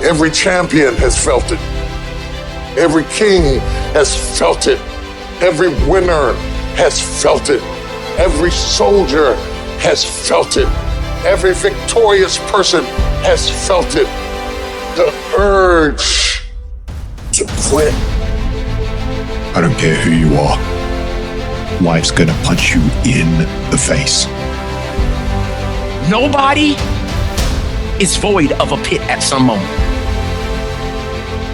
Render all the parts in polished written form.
Every champion has felt it. Every king has felt it. Every winner has felt it. Every soldier has felt it. Every victorious person has felt it. The urge to quit. I don't care who you are. Life's gonna punch you in the face. Nobody is void of a pit at some moment.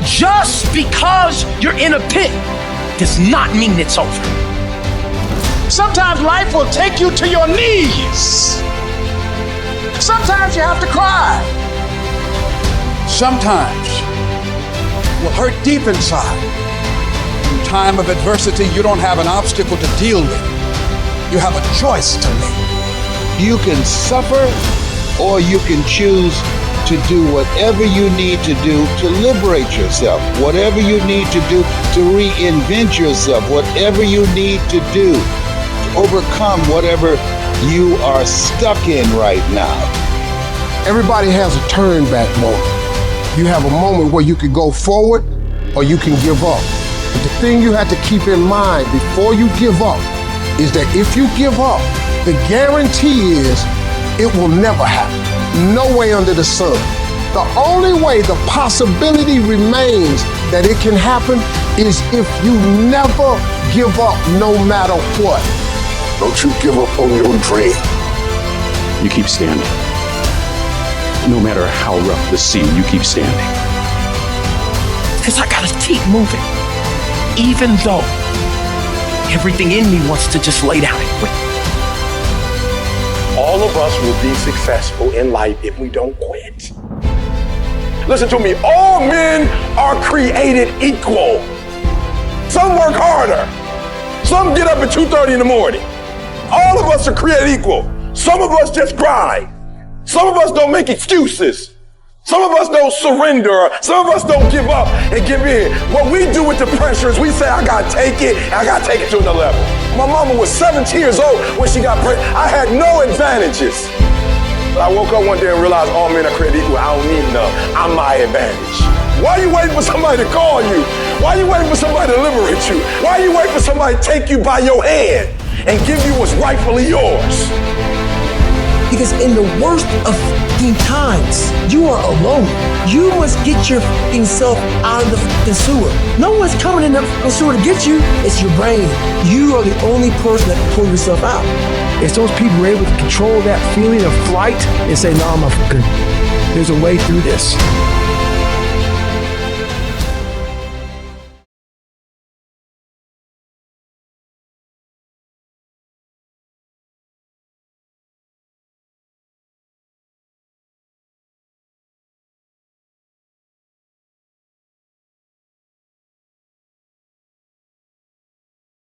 Just because you're in a pit does not mean it's over. Sometimes life will take you to your knees. Sometimes you have to cry. Sometimes will hurt deep inside. In time of adversity, you don't have an obstacle to deal with. You have a choice to make. You can suffer, or you can choose to do whatever you need to do to liberate yourself, whatever you need to do to reinvent yourself, whatever you need to do to overcome whatever you are stuck in right now. Everybody has a turn back moment. You have a moment where you can go forward or you can give up. But the thing you have to keep in mind before you give up is that if you give up, the guarantee is it will never happen. No way under the sun. The only way the possibility remains that it can happen is if you never give up no matter what. Don't you give up on your dream. You keep standing. No matter how rough the sea, you keep standing. Because I gotta keep moving. Even though everything in me wants to just lay down and quit. All of us will be successful in life if we don't quit. Listen to me, all men are created equal. Some work harder. Some get up at 2:30 in the morning. All of us are created equal. Some of us just grind. Some of us don't make excuses. Some of us don't surrender. Some of us don't give up and give in. What we do with the pressure is we say, I gotta take it, and I gotta take it to another level. My mama was 17 years old when she got pregnant. I had no advantages. But I woke up one day and realized all men are created equal. I don't need none. I'm my advantage. Why are you waiting for somebody to call you? Why are you waiting for somebody to liberate you? Why are you waiting for somebody to take you by your hand and give you what's rightfully yours? Because in the worst of times, you are alone. You must get your self out of the sewer. No one's coming in the sewer to get you. It's your brain. You are the only person that can pull yourself out. It's those people who are able to control that feeling of flight and say, no, I'm not good. There's a way through this.